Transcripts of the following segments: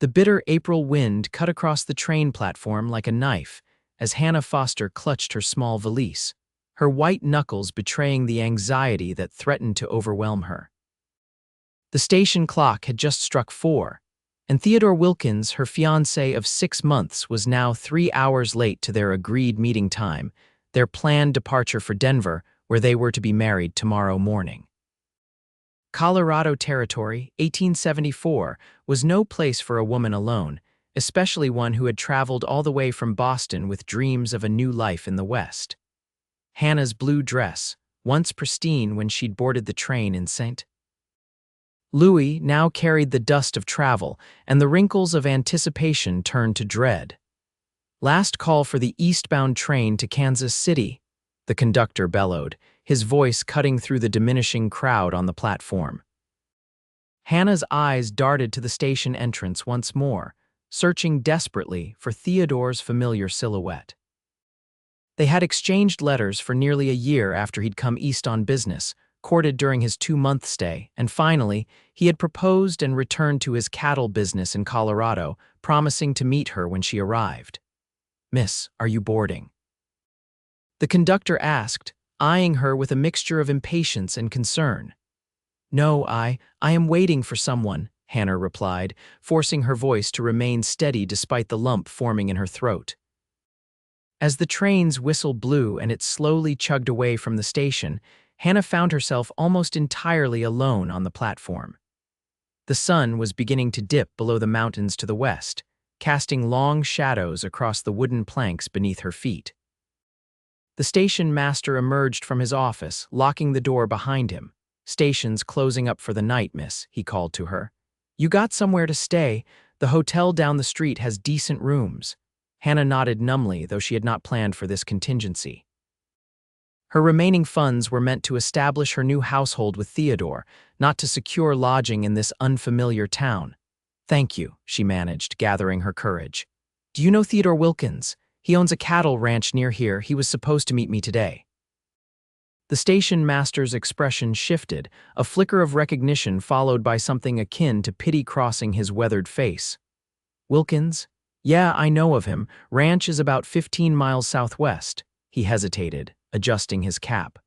The bitter April wind cut across the train platform like a knife as Hannah Foster clutched her small valise, her white knuckles betraying the anxiety that threatened to overwhelm her. The station clock had just struck 4, and Theodore Wilkins, her fiancé of 6 months, was now 3 hours late to their agreed meeting time, their planned departure for Denver, where they were to be married tomorrow morning. Colorado Territory, 1874, was no place for a woman alone, especially one who had traveled all the way from Boston with dreams of a new life in the West. Hannah's blue dress, once pristine when she'd boarded the train in St. Louis, now carried the dust of travel, and the wrinkles of anticipation turned to dread. "Last call for the eastbound train to Kansas City," the conductor bellowed, his voice cutting through the diminishing crowd on the platform. Hannah's eyes darted to the station entrance once more, searching desperately for Theodore's familiar silhouette. They had exchanged letters for nearly a year after he'd come east on business, courted during his 2-month stay, and finally, he had proposed and returned to his cattle business in Colorado, promising to meet her when she arrived. "Miss, are you boarding?" The conductor asked, eyeing her with a mixture of impatience and concern. "No, I am waiting for someone," Hannah replied, forcing her voice to remain steady despite the lump forming in her throat. As the train's whistle blew and it slowly chugged away from the station, Hannah found herself almost entirely alone on the platform. The sun was beginning to dip below the mountains to the west, casting long shadows across the wooden planks beneath her feet. The station master emerged from his office, locking the door behind him. "Station's closing up for the night, miss," he called to her. "You got somewhere to stay? The hotel down the street has decent rooms." Hannah nodded numbly, though she had not planned for this contingency. Her remaining funds were meant to establish her new household with Theodore, not to secure lodging in this unfamiliar town. "Thank you," she managed, gathering her courage. "Do you know Theodore Wilkins? He owns a cattle ranch near here. He was supposed to meet me today." The station master's expression shifted, a flicker of recognition followed by something akin to pity crossing his weathered face. "Wilkins? Yeah, I know of him. Ranch is about 15 miles southwest." He hesitated, adjusting his cap.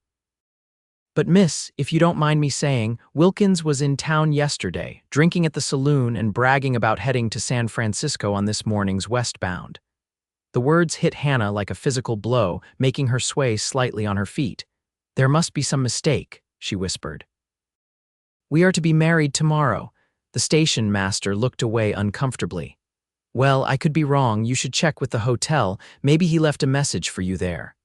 "But miss, if you don't mind me saying, Wilkins was in town yesterday, drinking at the saloon and bragging about heading to San Francisco on this morning's westbound." The words hit Hannah like a physical blow, making her sway slightly on her feet. "There must be some mistake," she whispered. "We are to be married tomorrow." The station master looked away uncomfortably. "Well, I could be wrong. You should check with the hotel. Maybe he left a message for you there."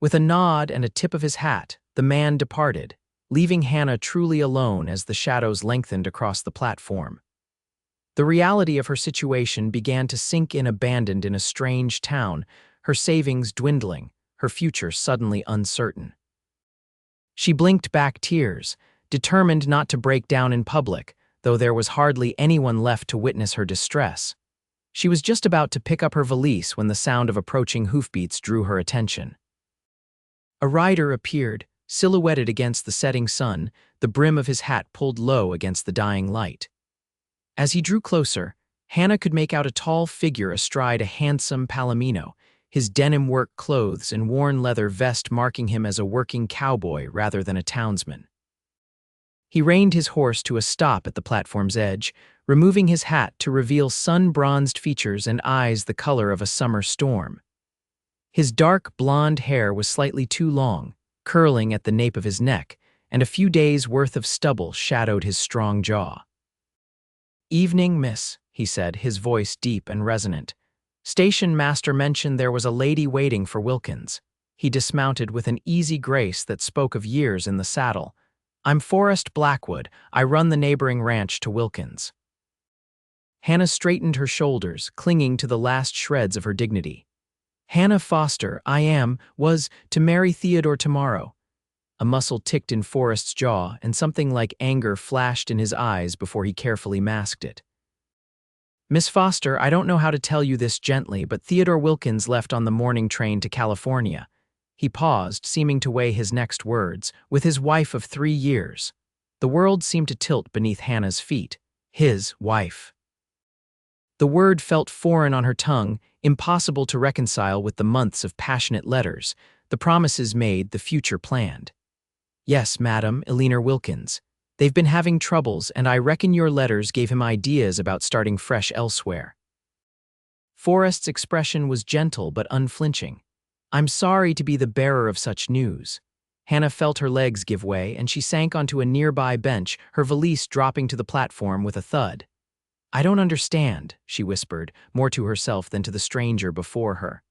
With a nod and a tip of his hat, the man departed, leaving Hannah truly alone as the shadows lengthened across the platform. The reality of her situation began to sink in, abandoned in a strange town, her savings dwindling, her future suddenly uncertain. She blinked back tears, determined not to break down in public, though there was hardly anyone left to witness her distress. She was just about to pick up her valise when the sound of approaching hoofbeats drew her attention. A rider appeared, silhouetted against the setting sun, the brim of his hat pulled low against the dying light. As he drew closer, Hannah could make out a tall figure astride a handsome palomino, his denim work clothes and worn leather vest marking him as a working cowboy rather than a townsman. He reined his horse to a stop at the platform's edge, removing his hat to reveal sun-bronzed features and eyes the color of a summer storm. His dark blonde hair was slightly too long, curling at the nape of his neck, and a few days' worth of stubble shadowed his strong jaw. "Evening, miss," he said, his voice deep and resonant. "Station master mentioned there was a lady waiting for Wilkins." He dismounted with an easy grace that spoke of years in the saddle. "I'm Forrest Blackwood. I run the neighboring ranch to Wilkins." Hannah straightened her shoulders, clinging to the last shreds of her dignity. "Hannah Foster, was to marry Theodore tomorrow." A muscle ticked in Forrest's jaw, and something like anger flashed in his eyes before he carefully masked it. "Miss Foster, I don't know how to tell you this gently, but Theodore Wilkins left on the morning train to California." He paused, seeming to weigh his next words, "with his wife of 3 years." The world seemed to tilt beneath Hannah's feet. His wife. The word felt foreign on her tongue, impossible to reconcile with the months of passionate letters, the promises made, the future planned. Yes, Madam, Theodore Wilkins. They've been having troubles, and I reckon your letters gave him ideas about starting fresh elsewhere. Forrest's expression was gentle but unflinching. I'm sorry to be the bearer of such news. Hannah felt her legs give way, and she sank onto a nearby bench, her valise dropping to the platform with a thud. I don't understand, she whispered, more to herself than to the stranger before her.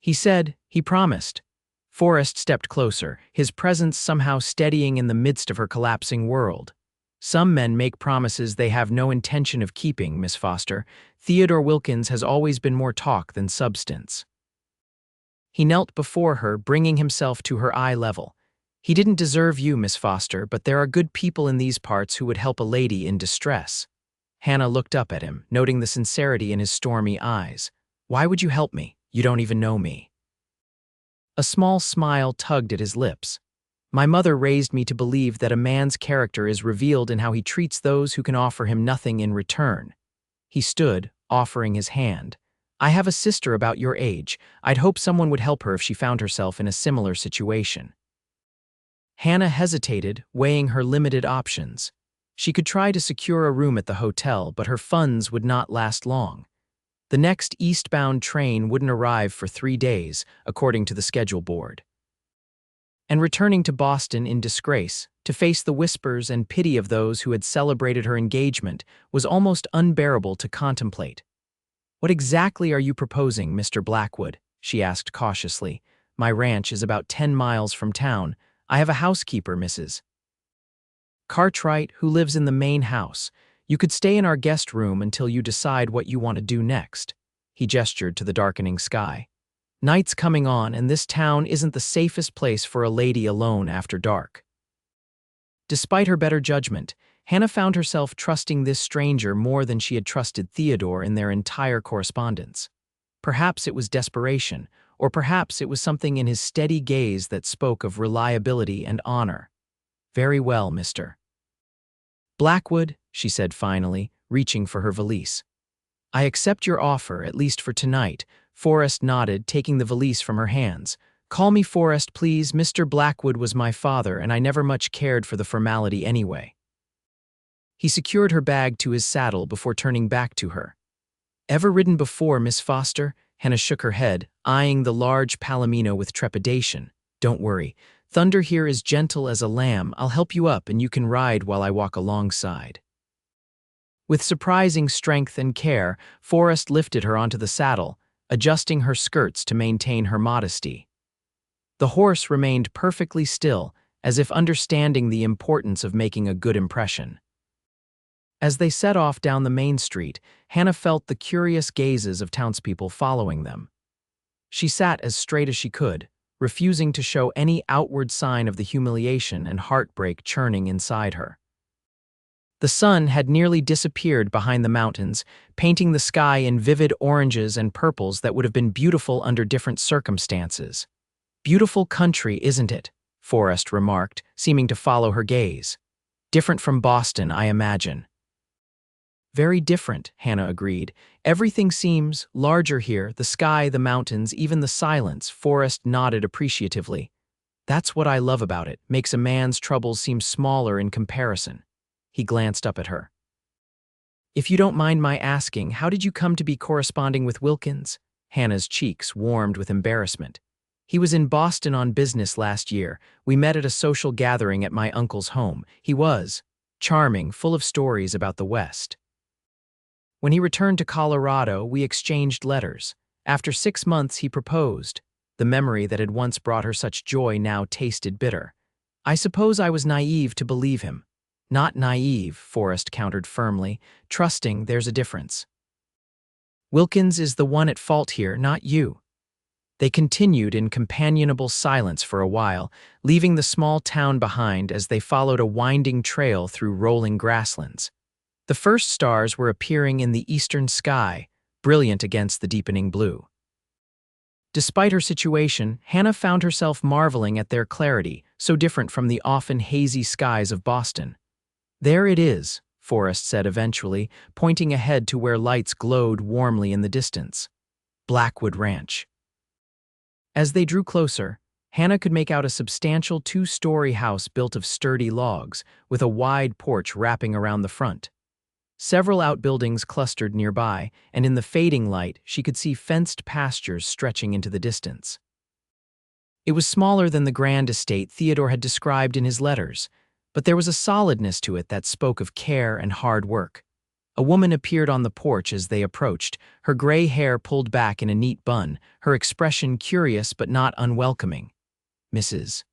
He said, he promised. Forrest stepped closer, his presence somehow steadying in the midst of her collapsing world. Some men make promises they have no intention of keeping, Miss Foster. Theodore Wilkins has always been more talk than substance. He knelt before her, bringing himself to her eye level. He didn't deserve you, Miss Foster, but there are good people in these parts who would help a lady in distress. Hannah looked up at him, noting the sincerity in his stormy eyes. Why would you help me? You don't even know me. A small smile tugged at his lips. My mother raised me to believe that a man's character is revealed in how he treats those who can offer him nothing in return. He stood, offering his hand. I have a sister about your age. I'd hope someone would help her if she found herself in a similar situation. Hannah hesitated, weighing her limited options. She could try to secure a room at the hotel, but her funds would not last long. The next eastbound train wouldn't arrive for 3 days, according to the schedule board. And returning to Boston in disgrace, to face the whispers and pity of those who had celebrated her engagement, was almost unbearable to contemplate. What exactly are you proposing, Mr. Blackwood? She asked cautiously. My ranch is about 10 miles from town. I have a housekeeper, Mrs. Cartwright, who lives in the main house. You could stay in our guest room until you decide what you want to do next. He gestured to the darkening sky. Night's coming on, and this town isn't the safest place for a lady alone after dark. Despite her better judgment, Hannah found herself trusting this stranger more than she had trusted Theodore in their entire correspondence. Perhaps it was desperation, or perhaps it was something in his steady gaze that spoke of reliability and honor. Very well, Mr. Blackwood, she said finally, reaching for her valise. I accept your offer, at least for tonight. Forrest nodded, taking the valise from her hands. Call me Forrest, please. Mr. Blackwood was my father, and I never much cared for the formality anyway. He secured her bag to his saddle before turning back to her. Ever ridden before, Miss Foster? Hannah shook her head, eyeing the large palomino with trepidation. Don't worry. Thunder here is gentle as a lamb. I'll help you up, and you can ride while I walk alongside. With surprising strength and care, Forrest lifted her onto the saddle, adjusting her skirts to maintain her modesty. The horse remained perfectly still, as if understanding the importance of making a good impression. As they set off down the main street, Hannah felt the curious gazes of townspeople following them. She sat as straight as she could, refusing to show any outward sign of the humiliation and heartbreak churning inside her. The sun had nearly disappeared behind the mountains, painting the sky in vivid oranges and purples that would have been beautiful under different circumstances. Beautiful country, isn't it? Forrest remarked, seeming to follow her gaze. Different from Boston, I imagine. Very different, Hannah agreed. Everything seems larger here, the sky, the mountains, even the silence. Forrest nodded appreciatively. That's what I love about it, makes a man's troubles seem smaller in comparison. He glanced up at her. If you don't mind my asking, how did you come to be corresponding with Wilkins? Hannah's cheeks warmed with embarrassment. He was in Boston on business last year. We met at a social gathering at my uncle's home. He was charming, full of stories about the West. When he returned to Colorado, we exchanged letters. After 6 months, he proposed. The memory that had once brought her such joy now tasted bitter. I suppose I was naive to believe him. Not naive, Forrest countered firmly, trusting there's a difference. Wilkins is the one at fault here, not you. They continued in companionable silence for a while, leaving the small town behind as they followed a winding trail through rolling grasslands. The first stars were appearing in the eastern sky, brilliant against the deepening blue. Despite her situation, Hannah found herself marveling at their clarity, so different from the often hazy skies of Boston. There it is, Forrest said eventually, pointing ahead to where lights glowed warmly in the distance. Blackwood Ranch. As they drew closer, Hannah could make out a substantial two-story house built of sturdy logs, with a wide porch wrapping around the front. Several outbuildings clustered nearby, and in the fading light, she could see fenced pastures stretching into the distance. It was smaller than the grand estate Theodore had described in his letters, but there was a solidness to it that spoke of care and hard work. A woman appeared on the porch as they approached, her gray hair pulled back in a neat bun, her expression curious but not unwelcoming. "Mrs.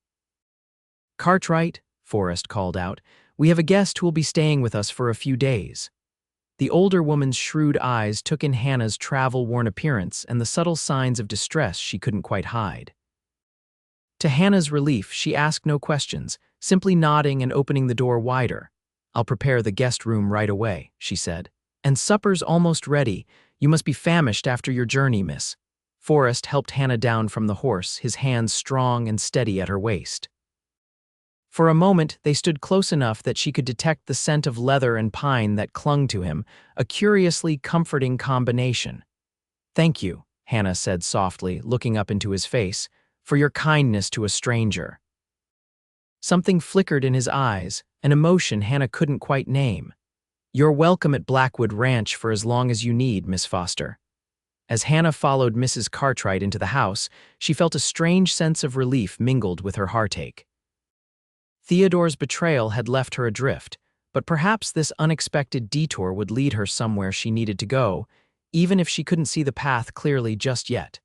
Cartwright," Forrest called out, "we have a guest who will be staying with us for a few days." The older woman's shrewd eyes took in Hannah's travel-worn appearance and the subtle signs of distress she couldn't quite hide. To Hannah's relief, she asked no questions, simply nodding and opening the door wider. "I'll prepare the guest room right away," she said. "And supper's almost ready. You must be famished after your journey, miss." Forrest helped Hannah down from the horse, his hands strong and steady at her waist. For a moment, they stood close enough that she could detect the scent of leather and pine that clung to him, a curiously comforting combination. "Thank you," Hannah said softly, looking up into his face, "for your kindness to a stranger." Something flickered in his eyes, an emotion Hannah couldn't quite name. "You're welcome at Blackwood Ranch for as long as you need, Miss Foster." As Hannah followed Mrs. Cartwright into the house, she felt a strange sense of relief mingled with her heartache. Theodore's betrayal had left her adrift, but perhaps this unexpected detour would lead her somewhere she needed to go, even if she couldn't see the path clearly just yet.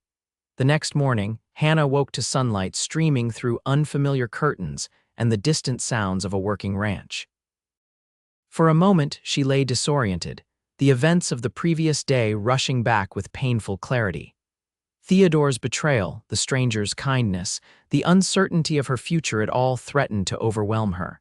The next morning, Hannah woke to sunlight streaming through unfamiliar curtains and the distant sounds of a working ranch. For a moment, she lay disoriented, the events of the previous day rushing back with painful clarity. Theodore's betrayal, the stranger's kindness, the uncertainty of her future, it all threatened to overwhelm her.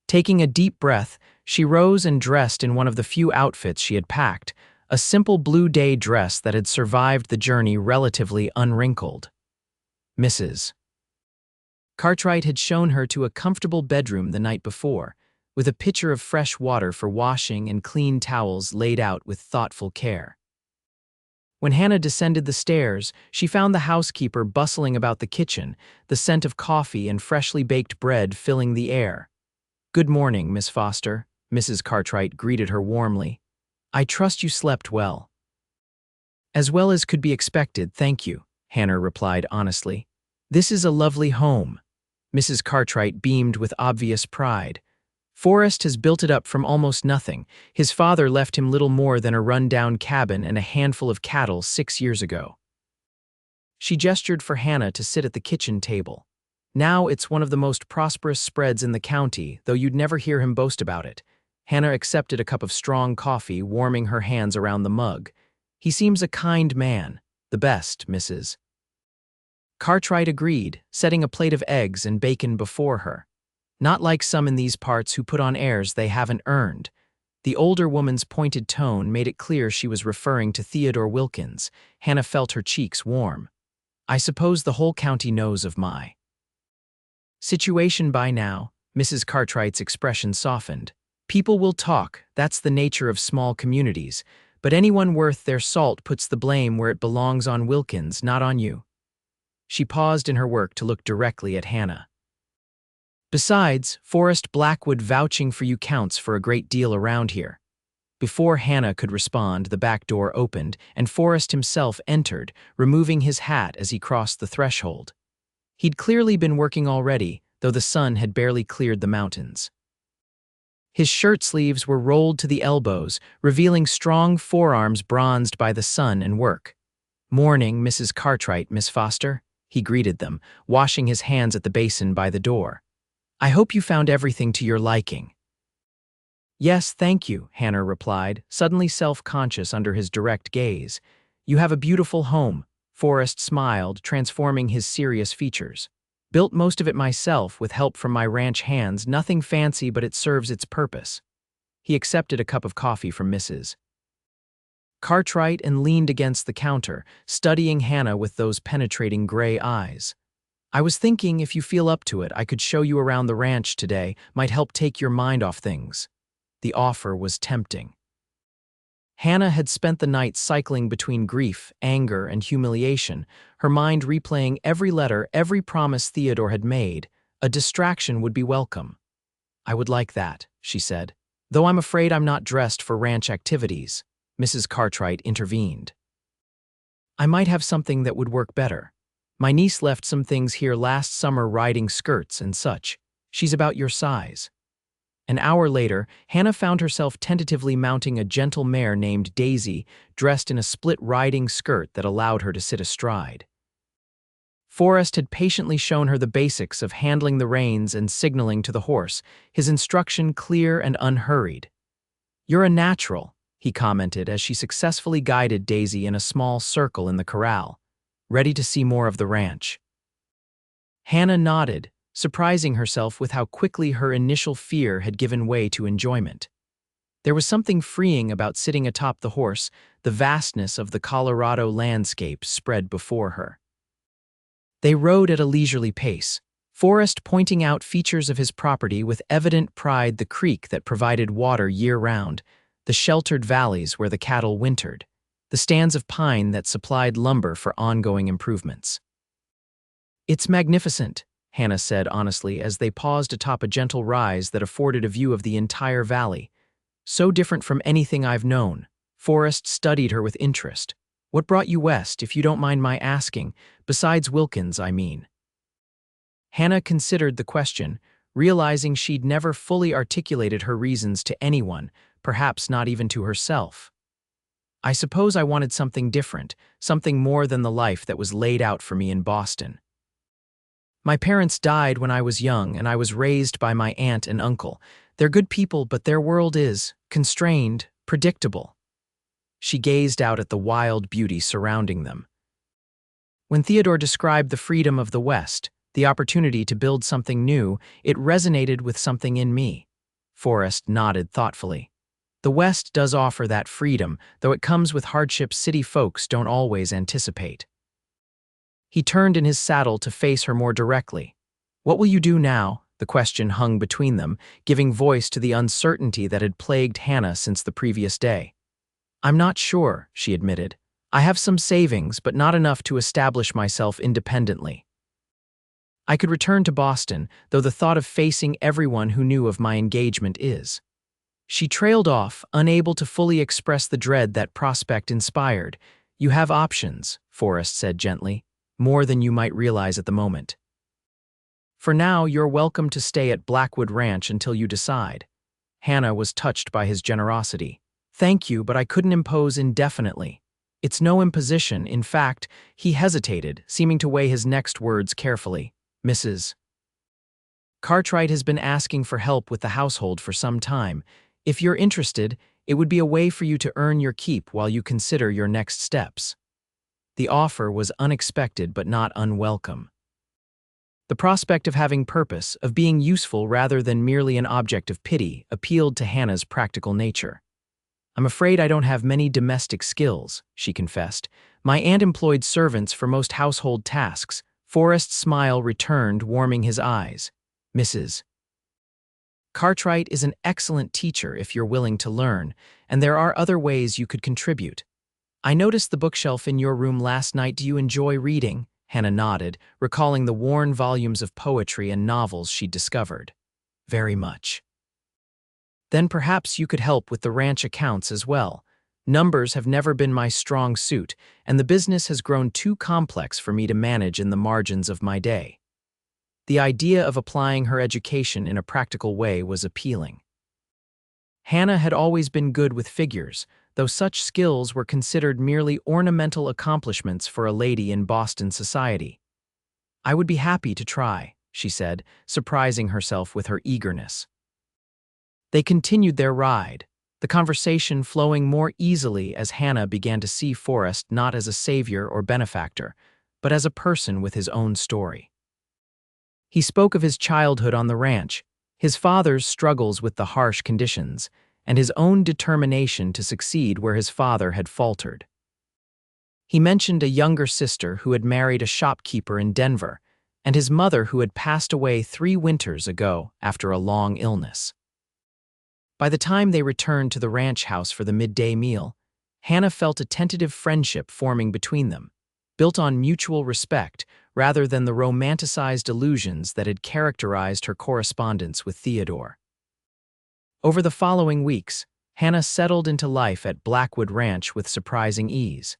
Taking a deep breath, she rose and dressed in one of the few outfits she had packed, a simple blue day dress that had survived the journey relatively unwrinkled. Mrs. Cartwright had shown her to a comfortable bedroom the night before, with a pitcher of fresh water for washing and clean towels laid out with thoughtful care. When Hannah descended the stairs, she found the housekeeper bustling about the kitchen, the scent of coffee and freshly baked bread filling the air. "Good morning, Miss Foster," Mrs. Cartwright greeted her warmly. "I trust you slept well." "As well as could be expected, thank you," Hannah replied honestly. "This is a lovely home." Mrs. Cartwright beamed with obvious pride. "Forrest has built it up from almost nothing. His father left him little more than a run-down cabin and a handful of cattle 6 years ago." She gestured for Hannah to sit at the kitchen table. "Now it's one of the most prosperous spreads in the county, though you'd never hear him boast about it." Hannah accepted a cup of strong coffee, warming her hands around the mug. "He seems a kind man. The best, Mrs. Cartwright agreed, setting a plate of eggs and bacon before her. "Not like some in these parts who put on airs they haven't earned." The older woman's pointed tone made it clear she was referring to Theodore Wilkins. Hannah felt her cheeks warm. "I suppose the whole county knows of my situation by now." Mrs. Cartwright's expression softened. "People will talk, that's the nature of small communities, but anyone worth their salt puts the blame where it belongs on Wilkins, not on you." She paused in her work to look directly at Hannah. "Besides, Forrest Blackwood vouching for you counts for a great deal around here." Before Hannah could respond, the back door opened, and Forrest himself entered, removing his hat as he crossed the threshold. He'd clearly been working already, though the sun had barely cleared the mountains. His shirt sleeves were rolled to the elbows, revealing strong forearms bronzed by the sun and work. "Morning, Mrs. Cartwright, Miss Foster," he greeted them, washing his hands at the basin by the door. "I hope you found everything to your liking." "Yes, thank you," Hannah replied, suddenly self-conscious under his direct gaze. "You have a beautiful home," Forrest smiled, transforming his serious features. "Built most of it myself with help from my ranch hands, nothing fancy but it serves its purpose." He accepted a cup of coffee from Mrs. Cartwright and leaned against the counter, studying Hannah with those penetrating gray eyes. "I was thinking if you feel up to it, I could show you around the ranch today, might help take your mind off things." The offer was tempting. Hannah had spent the night cycling between grief, anger, and humiliation, her mind replaying every letter, every promise Theodore had made. A distraction would be welcome. "I would like that," she said. "Though I'm afraid I'm not dressed for ranch activities," Mrs. Cartwright intervened. "I might have something that would work better. My niece left some things here last summer, riding skirts and such. She's about your size." An hour later, Hannah found herself tentatively mounting a gentle mare named Daisy, dressed in a split riding skirt that allowed her to sit astride. Forrest had patiently shown her the basics of handling the reins and signaling to the horse, his instruction clear and unhurried. "You're a natural," he commented as she successfully guided Daisy in a small circle in the corral, ready to see more of the ranch. Hannah nodded, surprising herself with how quickly her initial fear had given way to enjoyment. There was something freeing about sitting atop the horse, the vastness of the Colorado landscape spread before her. They rode at a leisurely pace, Forrest pointing out features of his property with evident pride: the creek that provided water year-round, the sheltered valleys where the cattle wintered, the stands of pine that supplied lumber for ongoing improvements. "It's magnificent," Hannah said honestly as they paused atop a gentle rise that afforded a view of the entire valley. "So different from anything I've known." Forrest studied her with interest. "What brought you west, if you don't mind my asking? Besides Wilkins, I mean." Hannah considered the question, realizing she'd never fully articulated her reasons to anyone, perhaps not even to herself. "I suppose I wanted something different, something more than the life that was laid out for me in Boston. My parents died when I was young, and I was raised by my aunt and uncle. They're good people, but their world is constrained, predictable." She gazed out at the wild beauty surrounding them. When Theodore described the freedom of the West, the opportunity to build something new, it resonated with something in me. Forrest nodded thoughtfully. "The West does offer that freedom, though it comes with hardships city folks don't always anticipate." He turned in his saddle to face her more directly. "What will you do now?" The question hung between them, giving voice to the uncertainty that had plagued Hannah since the previous day. "I'm not sure," she admitted. "I have some savings, but not enough to establish myself independently. I could return to Boston, though the thought of facing everyone who knew of my engagement is." She trailed off, unable to fully express the dread that prospect inspired. "You have options," Forrest said gently, "more than you might realize at the moment. For now, you're welcome to stay at Blackwood Ranch until you decide." Hannah was touched by his generosity. "Thank you, but I couldn't impose indefinitely." "It's no imposition. In fact," he hesitated, seeming to weigh his next words carefully. "Mrs. Cartwright has been asking for help with the household for some time. If you're interested, it would be a way for you to earn your keep while you consider your next steps." The offer was unexpected but not unwelcome. The prospect of having purpose, of being useful rather than merely an object of pity, appealed to Hannah's practical nature. "I'm afraid I don't have many domestic skills," she confessed. "My aunt employed servants for most household tasks." Forrest's smile returned, warming his eyes. "Mrs. Cartwright is an excellent teacher if you're willing to learn, and there are other ways you could contribute. I noticed the bookshelf in your room last night. Do you enjoy reading?" Hannah nodded, recalling the worn volumes of poetry and novels she'd discovered. "Very much." "Then perhaps you could help with the ranch accounts as well. Numbers have never been my strong suit, and the business has grown too complex for me to manage in the margins of my day." The idea of applying her education in a practical way was appealing. Hannah had always been good with figures, though such skills were considered merely ornamental accomplishments for a lady in Boston society. "I would be happy to try," she said, surprising herself with her eagerness. They continued their ride, the conversation flowing more easily as Hannah began to see Forrest not as a savior or benefactor, but as a person with his own story. He spoke of his childhood on the ranch, his father's struggles with the harsh conditions, and his own determination to succeed where his father had faltered. He mentioned a younger sister who had married a shopkeeper in Denver, and his mother who had passed away 3 winters ago after a long illness. By the time they returned to the ranch house for the midday meal, Hannah felt a tentative friendship forming between them, built on mutual respect rather than the romanticized illusions that had characterized her correspondence with Theodore. Over the following weeks, Hannah settled into life at Blackwood Ranch with surprising ease.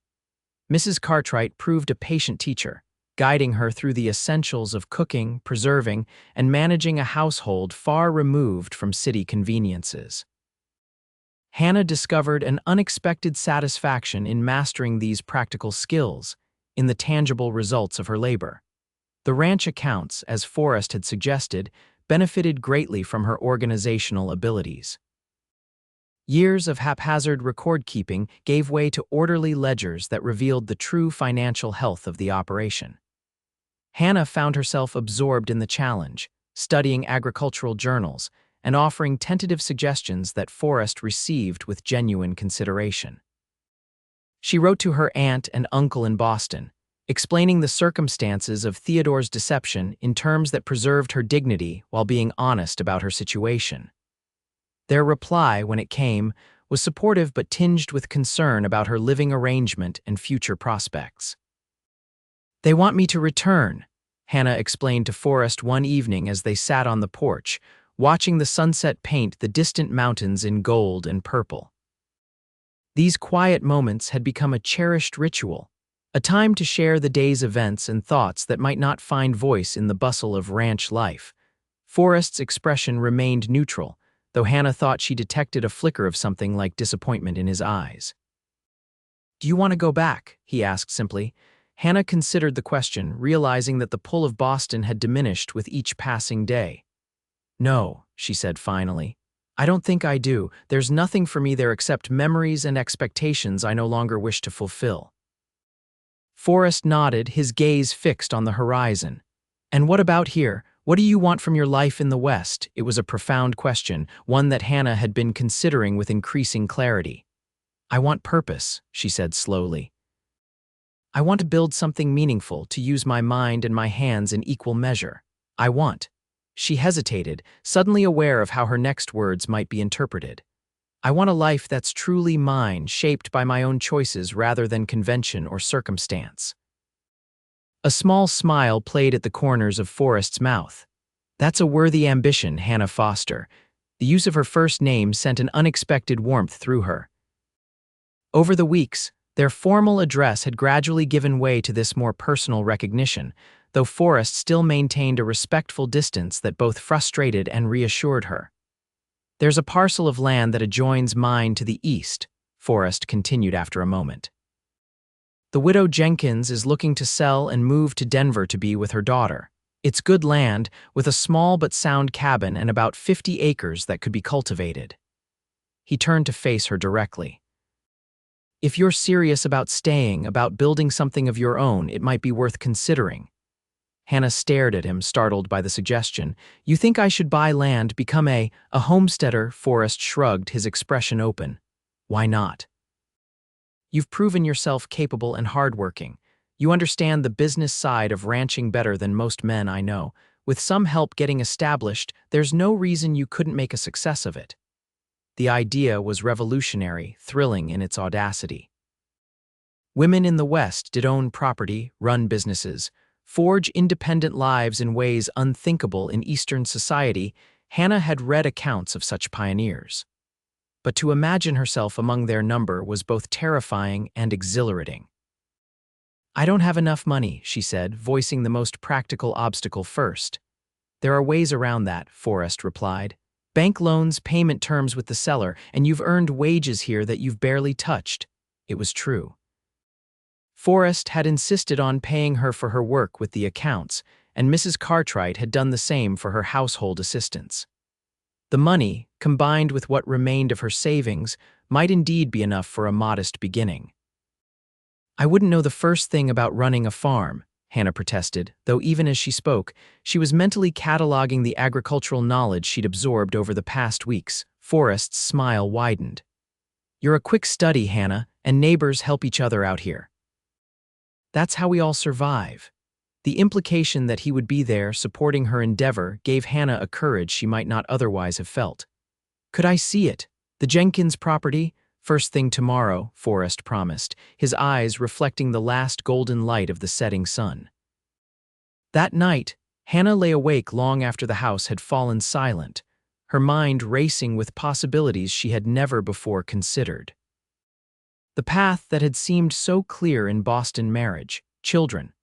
Mrs. Cartwright proved a patient teacher, guiding her through the essentials of cooking, preserving, and managing a household far removed from city conveniences. Hannah discovered an unexpected satisfaction in mastering these practical skills, in the tangible results of her labor. The ranch accounts, as Forrest had suggested, benefited greatly from her organizational abilities. Years of haphazard record-keeping gave way to orderly ledgers that revealed the true financial health of the operation. Hannah found herself absorbed in the challenge, studying agricultural journals and offering tentative suggestions that Forrest received with genuine consideration. She wrote to her aunt and uncle in Boston, explaining the circumstances of Theodore's deception in terms that preserved her dignity while being honest about her situation. Their reply, when it came, was supportive but tinged with concern about her living arrangement and future prospects. "They want me to return," Hannah explained to Forrest one evening as they sat on the porch, watching the sunset paint the distant mountains in gold and purple. These quiet moments had become a cherished ritual, a time to share the day's events and thoughts that might not find voice in the bustle of ranch life. Forrest's expression remained neutral, though Hannah thought she detected a flicker of something like disappointment in his eyes. "Do you want to go back?" he asked simply. Hannah considered the question, realizing that the pull of Boston had diminished with each passing day. "No," she said finally. "I don't think I do. There's nothing for me there except memories and expectations I no longer wish to fulfill." Forrest nodded, his gaze fixed on the horizon. "And what about here? What do you want from your life in the West?" It was a profound question, one that Hannah had been considering with increasing clarity. "I want purpose," she said slowly. "I want to build something meaningful, to use my mind and my hands in equal measure. I want—" She hesitated, suddenly aware of how her next words might be interpreted. "I want a life that's truly mine, shaped by my own choices rather than convention or circumstance." A small smile played at the corners of Forrest's mouth. "That's a worthy ambition, Hannah Foster." The use of her first name sent an unexpected warmth through her. Over the weeks, their formal address had gradually given way to this more personal recognition, though Forrest still maintained a respectful distance that both frustrated and reassured her. "There's a parcel of land that adjoins mine to the east," Forrest continued after a moment. "The widow Jenkins is looking to sell and move to Denver to be with her daughter. It's good land, with a small but sound cabin and about 50 acres that could be cultivated." He turned to face her directly. "If you're serious about staying, about building something of your own, it might be worth considering." Hannah stared at him, startled by the suggestion. "You think I should buy land, become a homesteader?" Forrest shrugged, his expression open. "Why not? You've proven yourself capable and hardworking. You understand the business side of ranching better than most men I know. With some help getting established, there's no reason you couldn't make a success of it." The idea was revolutionary, thrilling in its audacity. Women in the West did own property, run businesses, forge independent lives in ways unthinkable in Eastern society. Hannah had read accounts of such pioneers. But to imagine herself among their number was both terrifying and exhilarating. "I don't have enough money," she said, voicing the most practical obstacle first. "There are ways around that," Forrest replied. "Bank loans, payment terms with the seller, and you've earned wages here that you've barely touched." It was true. Forrest had insisted on paying her for her work with the accounts, and Mrs. Cartwright had done the same for her household assistants. The money, combined with what remained of her savings, might indeed be enough for a modest beginning. "I wouldn't know the first thing about running a farm," Hannah protested, though even as she spoke, she was mentally cataloging the agricultural knowledge she'd absorbed over the past weeks. Forrest's smile widened. "You're a quick study, Hannah, and neighbors help each other out here. That's how we all survive." The implication that he would be there, supporting her endeavor, gave Hannah a courage she might not otherwise have felt. Could I see it? The Jenkins property? First thing tomorrow, Forrest promised, his eyes reflecting the last golden light of the setting sun. That night, Hannah lay awake long after the house had fallen silent, her mind racing with possibilities she had never before considered. The path that had seemed so clear in Boston marriage, children,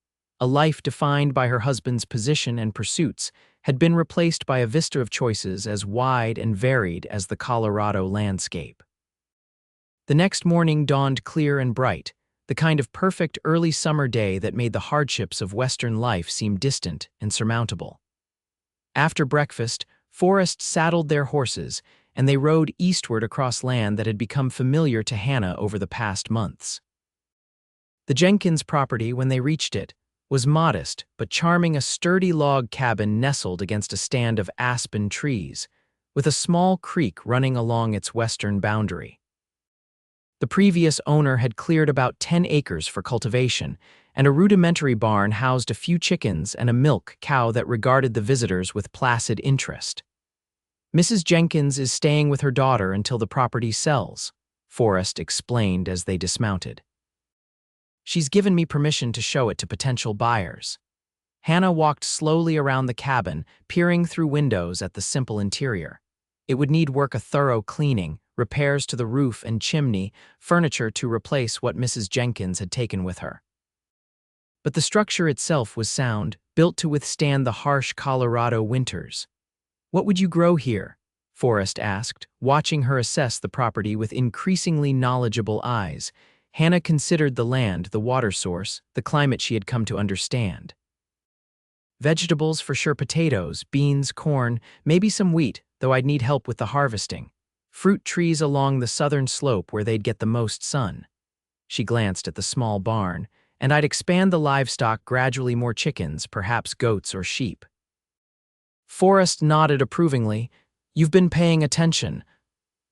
a life defined by her husband's position and pursuits, had been replaced by a vista of choices as wide and varied as the Colorado landscape. The next morning dawned clear and bright, the kind of perfect early summer day that made the hardships of Western life seem distant and surmountable. After breakfast, Forrest saddled their horses, and they rode eastward across land that had become familiar to Hannah over the past months. The Jenkins property, when they reached it, was modest but charming, a sturdy log cabin nestled against a stand of aspen trees, with a small creek running along its western boundary. The previous owner had cleared about 10 acres for cultivation, and a rudimentary barn housed a few chickens and a milk cow that regarded the visitors with placid interest. "Mrs. Jenkins is staying with her daughter until the property sells," Forrest explained as they dismounted. "She's given me permission to show it to potential buyers." Hannah walked slowly around the cabin, peering through windows at the simple interior. It would need work, a thorough cleaning, repairs to the roof and chimney, furniture to replace what Mrs. Jenkins had taken with her. But the structure itself was sound, built to withstand the harsh Colorado winters. "What would you grow here?" Forrest asked, watching her assess the property with increasingly knowledgeable eyes. Hannah considered the land, the water source, the climate she had come to understand. "Vegetables for sure, potatoes, beans, corn, maybe some wheat, though I'd need help with the harvesting. Fruit trees along the southern slope where they'd get the most sun." She glanced at the small barn, "And I'd expand the livestock gradually, more chickens, perhaps goats or sheep." Forrest nodded approvingly. "You've been paying attention."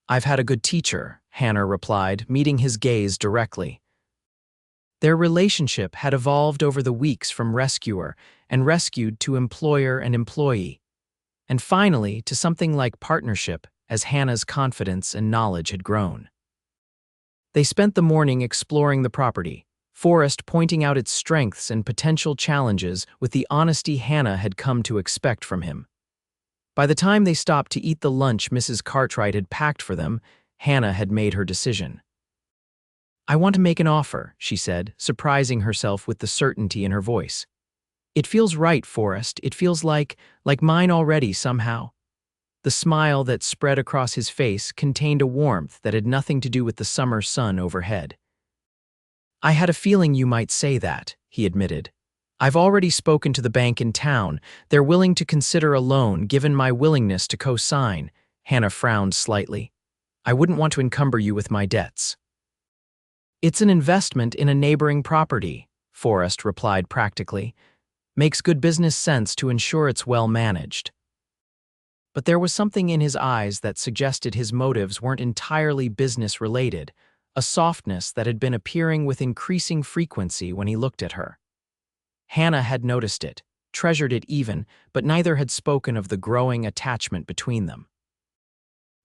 "I've had a good teacher," Hannah replied, meeting his gaze directly. Their relationship had evolved over the weeks from rescuer and rescued to employer and employee, and finally to something like partnership as Hannah's confidence and knowledge had grown. They spent the morning exploring the property, Forrest pointing out its strengths and potential challenges with the honesty Hannah had come to expect from him. By the time they stopped to eat the lunch Mrs. Cartwright had packed for them, Hannah had made her decision. "I want to make an offer," she said, surprising herself with the certainty in her voice. "It feels right, Forrest. It feels like mine already somehow." The smile that spread across his face contained a warmth that had nothing to do with the summer sun overhead. "I had a feeling you might say that," he admitted. "I've already spoken to the bank in town. They're willing to consider a loan given my willingness to co-sign." Hannah frowned slightly. "I wouldn't want to encumber you with my debts." "It's an investment in a neighboring property," Forrest replied practically. "Makes good business sense to ensure it's well managed." But there was something in his eyes that suggested his motives weren't entirely business-related, a softness that had been appearing with increasing frequency when he looked at her. Hannah had noticed it, treasured it even, but neither had spoken of the growing attachment between them.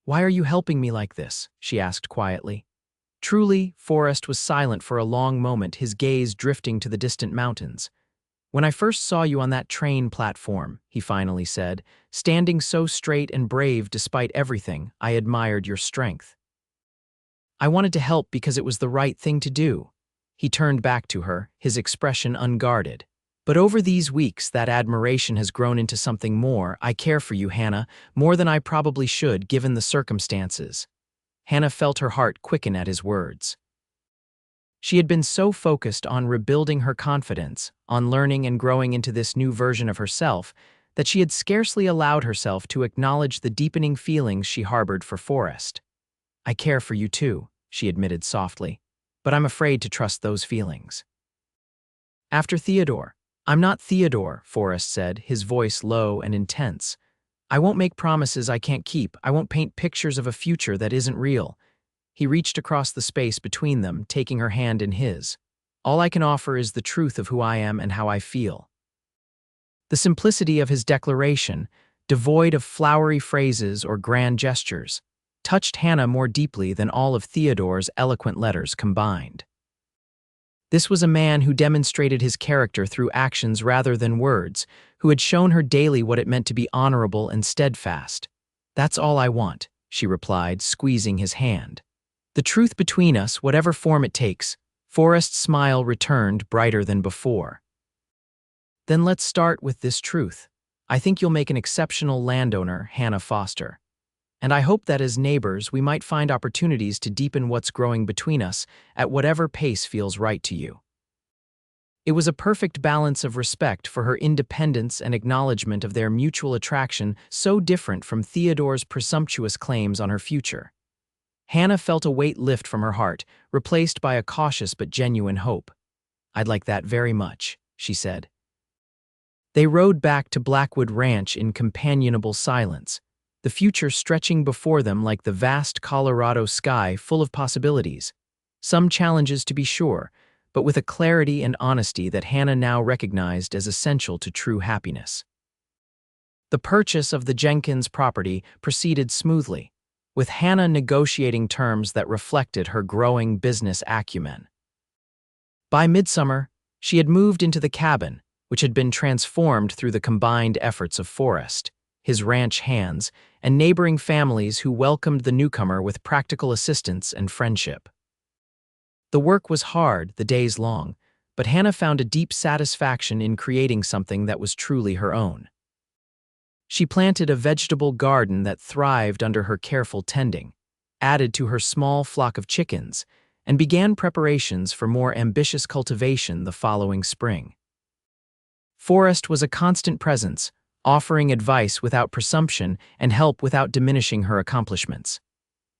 "Why are you helping me like this?" she asked quietly. Truly, Forrest was silent for a long moment, his gaze drifting to the distant mountains. "When I first saw you on that train platform," he finally said, "standing so straight and brave despite everything, I admired your strength. I wanted to help because it was the right thing to do." He turned back to her, his expression unguarded. "But over these weeks, that admiration has grown into something more. I care for you, Hannah, more than I probably should, given the circumstances." Hannah felt her heart quicken at his words. She had been so focused on rebuilding her confidence, on learning and growing into this new version of herself, that she had scarcely allowed herself to acknowledge the deepening feelings she harbored for Forrest. "I care for you too," she admitted softly, "but I'm afraid to trust those feelings." "After Theodore." "I'm not Theodore," Forrest said, his voice low and intense. "I won't make promises I can't keep. I won't paint pictures of a future that isn't real." He reached across the space between them, taking her hand in his. "All I can offer is the truth of who I am and how I feel." The simplicity of his declaration, devoid of flowery phrases or grand gestures, touched Hannah more deeply than all of Theodore's eloquent letters combined. This was a man who demonstrated his character through actions rather than words, who had shown her daily what it meant to be honorable and steadfast. "That's all I want," she replied, squeezing his hand. "The truth between us, whatever form it takes." Forrest's smile returned, brighter than before. "Then let's start with this truth. I think you'll make an exceptional landowner, Hannah Foster. And I hope that as neighbors, we might find opportunities to deepen what's growing between us at whatever pace feels right to you." It was a perfect balance of respect for her independence and acknowledgement of their mutual attraction, so different from Theodore's presumptuous claims on her future. Hannah felt a weight lift from her heart, replaced by a cautious but genuine hope. "I'd like that very much," she said. They rode back to Blackwood Ranch in companionable silence, the future stretching before them like the vast Colorado sky full of possibilities. Some challenges, to be sure, but with a clarity and honesty that Hannah now recognized as essential to true happiness. The purchase of the Jenkins property proceeded smoothly, with Hannah negotiating terms that reflected her growing business acumen. By midsummer, she had moved into the cabin, which had been transformed through the combined efforts of Forrest, his ranch hands, and neighboring families who welcomed the newcomer with practical assistance and friendship. The work was hard, the days long, but Hannah found a deep satisfaction in creating something that was truly her own. She planted a vegetable garden that thrived under her careful tending, added to her small flock of chickens, and began preparations for more ambitious cultivation the following spring. Forrest was a constant presence, offering advice without presumption and help without diminishing her accomplishments.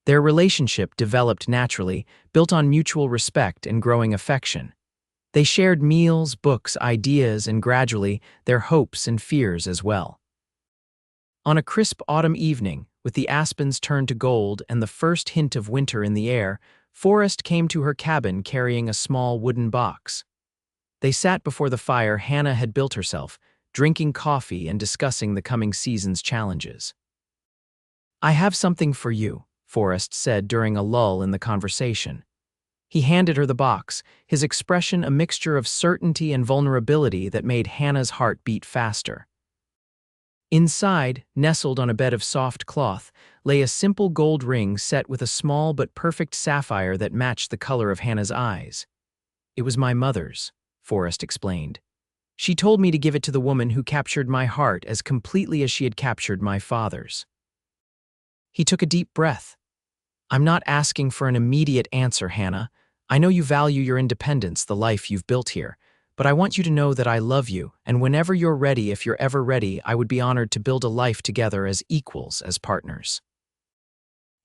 Their relationship developed naturally, built on mutual respect and growing affection. They shared meals, books, ideas, and gradually, their hopes and fears as well. On a crisp autumn evening, with the aspens turned to gold and the first hint of winter in the air, Forrest came to her cabin carrying a small wooden box. They sat before the fire Hannah had built herself, drinking coffee and discussing the coming season's challenges. "I have something for you," Forrest said during a lull in the conversation. He handed her the box, his expression a mixture of certainty and vulnerability that made Hannah's heart beat faster. Inside, nestled on a bed of soft cloth, lay a simple gold ring set with a small but perfect sapphire that matched the color of Hannah's eyes. "It was my mother's," Forrest explained. "She told me to give it to the woman who captured my heart as completely as she had captured my father's." He took a deep breath. "I'm not asking for an immediate answer, Hannah. I know you value your independence, the life you've built here, but I want you to know that I love you, and whenever you're ready, if you're ever ready, I would be honored to build a life together as equals, as partners."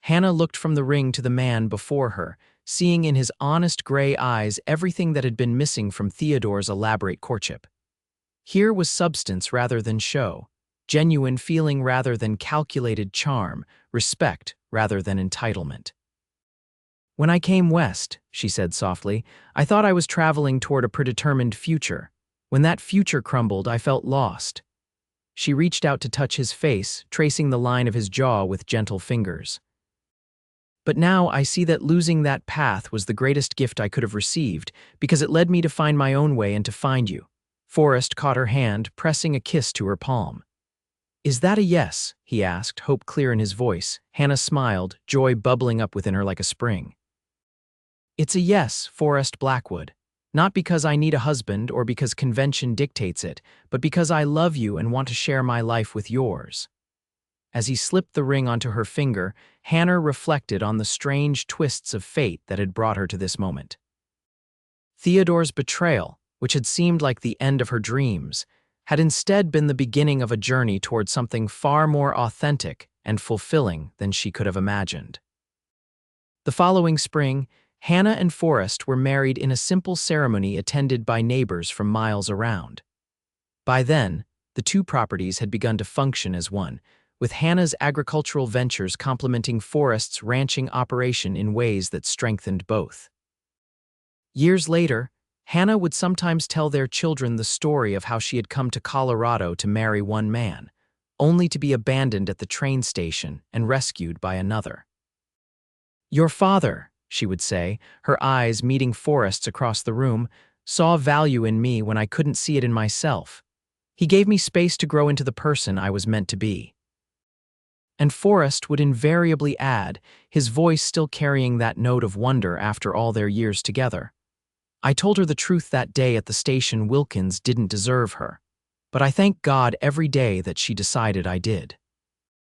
Hannah looked from the ring to the man before her, seeing in his honest gray eyes everything that had been missing from Theodore's elaborate courtship. Here was substance rather than show, genuine feeling rather than calculated charm, respect rather than entitlement. "When I came west," she said softly, "I thought I was traveling toward a predetermined future. When that future crumbled, I felt lost." She reached out to touch his face, tracing the line of his jaw with gentle fingers. "But now I see that losing that path was the greatest gift I could have received, because it led me to find my own way and to find you." Forrest caught her hand, pressing a kiss to her palm. "Is that a yes?" he asked, hope clear in his voice. Hannah smiled, joy bubbling up within her like a spring. "It's a yes, Forrest Blackwood. Not because I need a husband or because convention dictates it, but because I love you and want to share my life with yours." As he slipped the ring onto her finger, Hannah reflected on the strange twists of fate that had brought her to this moment. Theodore's betrayal, which had seemed like the end of her dreams, had instead been the beginning of a journey toward something far more authentic and fulfilling than she could have imagined. The following spring, Hannah and Forrest were married in a simple ceremony attended by neighbors from miles around. By then, the two properties had begun to function as one, with Hannah's agricultural ventures complementing Forrest's ranching operation in ways that strengthened both. Years later, Hannah would sometimes tell their children the story of how she had come to Colorado to marry one man, only to be abandoned at the train station and rescued by another. "Your father," she would say, her eyes meeting Forrest's across the room, "saw value in me when I couldn't see it in myself. He gave me space to grow into the person I was meant to be." And Forrest would invariably add, his voice still carrying that note of wonder after all their years together. "I told her the truth that day at the station. Wilkins didn't deserve her. But I thank God every day that she decided I did."